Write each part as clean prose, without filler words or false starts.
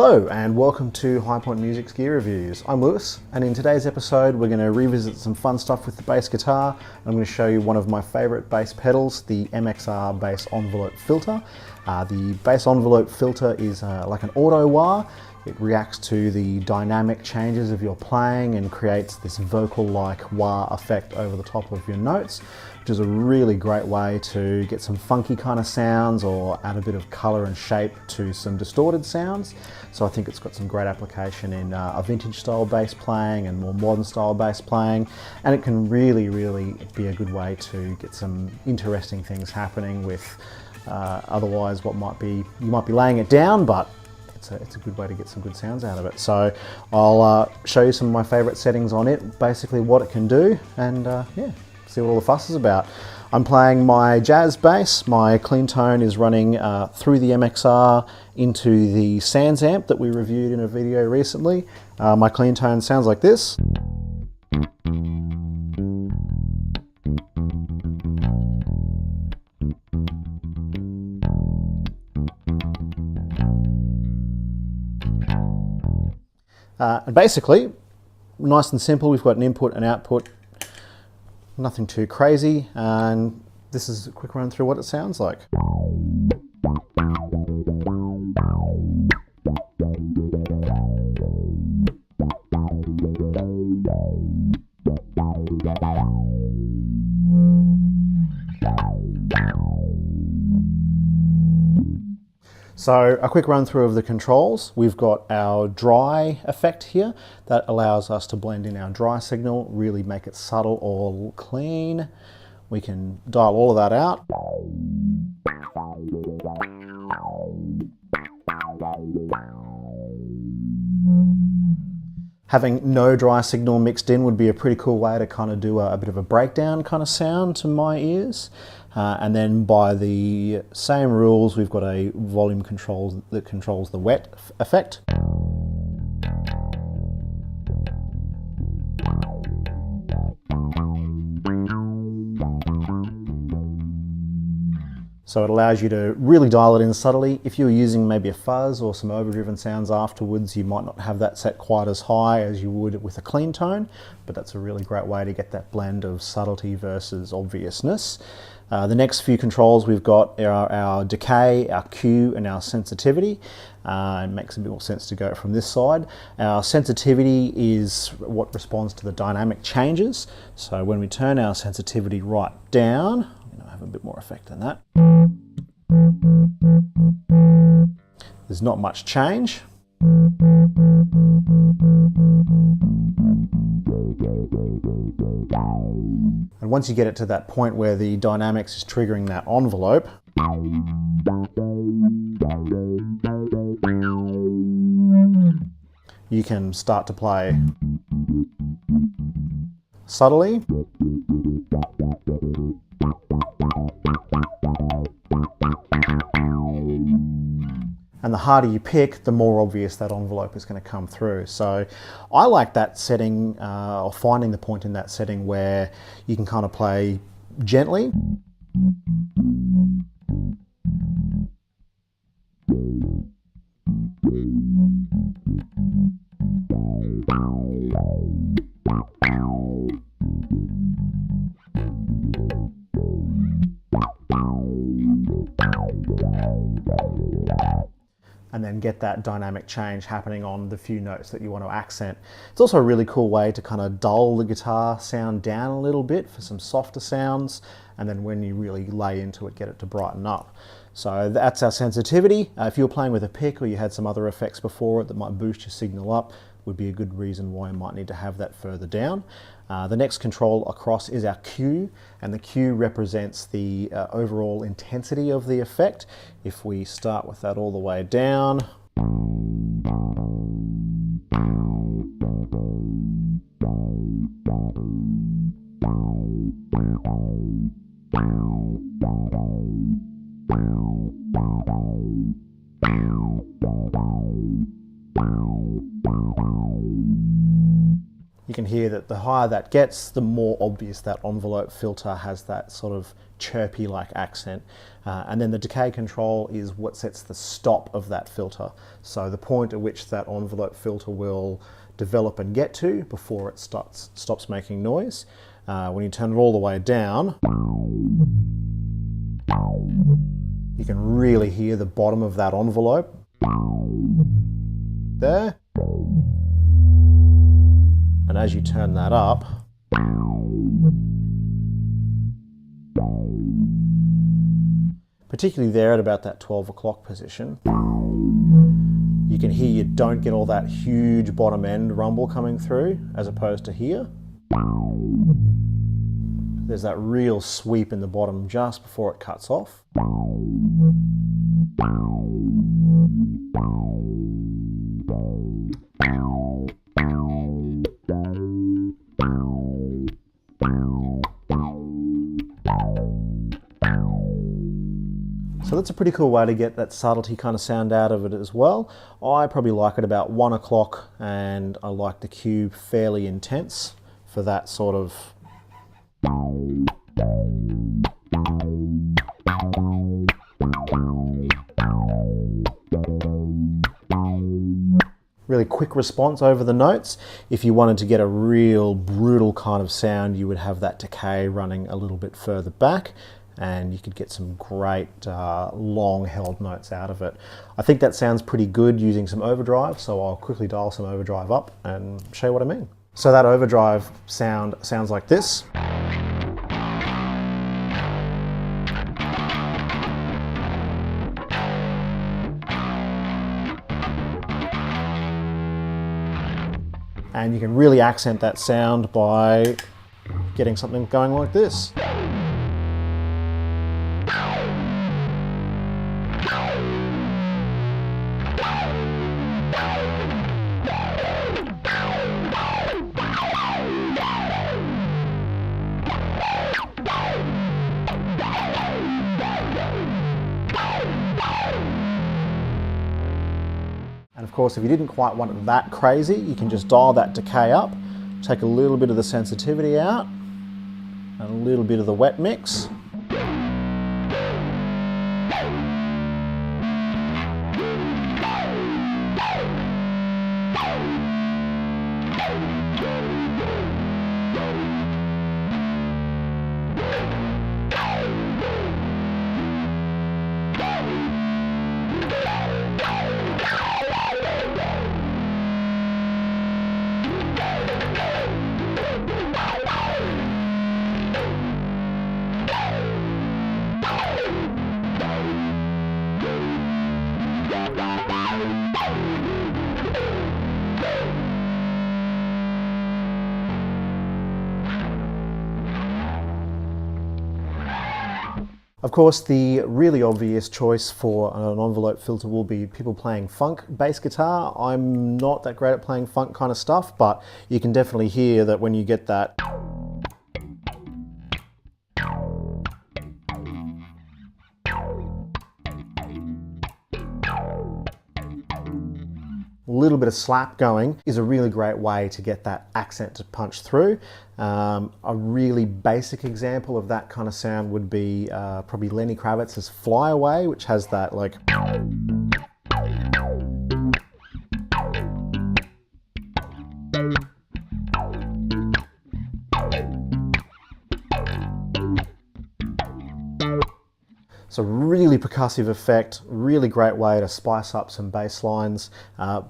Hello and welcome to High Point Music's Gear Reviews. I'm Lewis, and in today's episode we're going to revisit some fun stuff with the bass guitar. I'm going to show you one of my favourite bass pedals, the MXR bass envelope filter. The bass envelope filter is like an auto wah. It reacts to the dynamic changes of your playing and creates this vocal-like wah effect over the top of your notes, which is a really great way to get some funky kind of sounds or add a bit of colour and shape to some distorted sounds. So I think it's got some great application in a vintage style bass playing and more modern style bass playing, and it can really be a good way to get some interesting things happening with otherwise you might be laying it down, but it's a good way to get some good sounds out of it. So I'll show you some of my favourite settings on it, basically what it can do, and yeah, see what all the fuss is about. I'm playing my jazz bass. My clean tone is running through the MXR into the Sans amp that we reviewed in a video recently. My clean tone sounds like this. And basically, nice and simple, we've got an input and output, nothing too crazy, and this is a quick run through what it sounds like. So a quick run through of the controls. We've got our dry effect here that allows us to blend in our dry signal, really make it subtle or clean. We can dial all of that out. Having no dry signal mixed in would be a pretty cool way to kind of do a bit of a breakdown kind of sound to my ears. And then by the same rules, we've got a volume control that controls the wet effect. So it allows you to really dial it in subtly. If you were using maybe a fuzz or some overdriven sounds afterwards, you might not have that set quite as high as you would with a clean tone, but that's a really great way to get that blend of subtlety versus obviousness. The next few controls we've got are our decay, our Q, and our sensitivity. It makes a bit more sense to go from this side. Our sensitivity is what responds to the dynamic changes. So when we turn our sensitivity right down, have a bit more effect than that. There's not much change. And once you get it to that point where the dynamics is triggering that envelope, you can start to play subtly. And the harder you pick, the more obvious that envelope is going to come through. So I like that setting, or finding the point in that setting where you can kind of play gently. And then get that dynamic change happening on the few notes that you want to accent. It's also a really cool way to kind of dull the guitar sound down a little bit for some softer sounds, and then when you really lay into it, get it to brighten up. So that's our sensitivity. If you were playing with a pick or you had some other effects before it that might boost your signal up, would be a good reason why you might need to have that further down. The next control across is our Q, and the Q represents the overall intensity of the effect. If we start with that all the way down, can hear that the higher that gets, the more obvious that envelope filter has that sort of chirpy like accent. And then the decay control is what sets the stop of that filter. So the point at which that envelope filter will develop and get to before it stops making noise. When you turn it all the way down, you can really hear the bottom of that envelope there. And as you turn that up, particularly there at about that 12 o'clock position, you can hear you don't get all that huge bottom end rumble coming through as opposed to here. There's that real sweep in the bottom just before it cuts off. So that's a pretty cool way to get that subtlety kind of sound out of it as well. I probably like it about 1 o'clock, and I like the cube fairly intense for that sort of really quick response over the notes. If you wanted to get a real brutal kind of sound, you would have that decay running a little bit further back, and you could get some great long held notes out of it. I think that sounds pretty good using some overdrive, so I'll quickly dial some overdrive up and show you what I mean. So that overdrive sound sounds like this. And you can really accent that sound by getting something going like this. And of course, if you didn't quite want it that crazy, you can just dial that decay up, take a little bit of the sensitivity out, and a little bit of the wet mix. Of course, the really obvious choice for an envelope filter will be people playing funk bass guitar. I'm not that great at playing funk kind of stuff, but you can definitely hear that when you get that little bit of slap going is a really great way to get that accent to punch through. A really basic example of that kind of sound would be probably Lenny Kravitz's Fly Away, which has that like So really percussive effect, really great way to spice up some bass lines.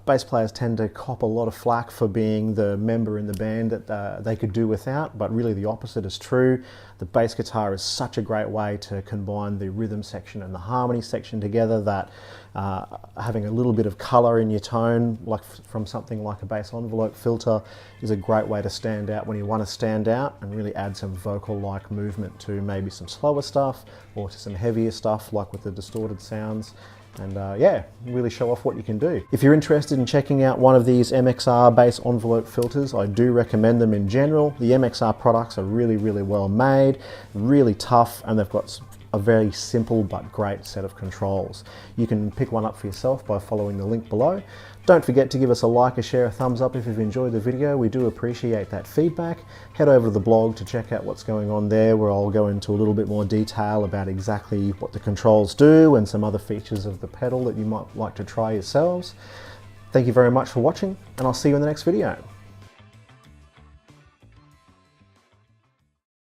Bass players tend to cop a lot of flack for being the member in the band that they could do without, but really the opposite is true. The bass guitar is such a great way to combine the rhythm section and the harmony section together that having a little bit of color in your tone, like from something like a bass envelope filter, is a great way to stand out when you want to stand out and really add some vocal-like movement to maybe some slower stuff or to some heavier stuff like with the distorted sounds. And yeah, really show off what you can do. If you're interested in checking out one of these MXR bass envelope filters, I do recommend them in general. The MXR products are really, really well made, really tough, and they've got a a very simple but great set of controls. You can pick one up for yourself by following the link below. Don't forget to give us a like, a share, a thumbs up if you've enjoyed the video. We do appreciate that feedback. Head over to the blog to check out what's going on there, where I'll go into a little bit more detail about exactly what the controls do and some other features of the pedal that you might like to try yourselves. Thank you very much for watching, and I'll see you in the next video.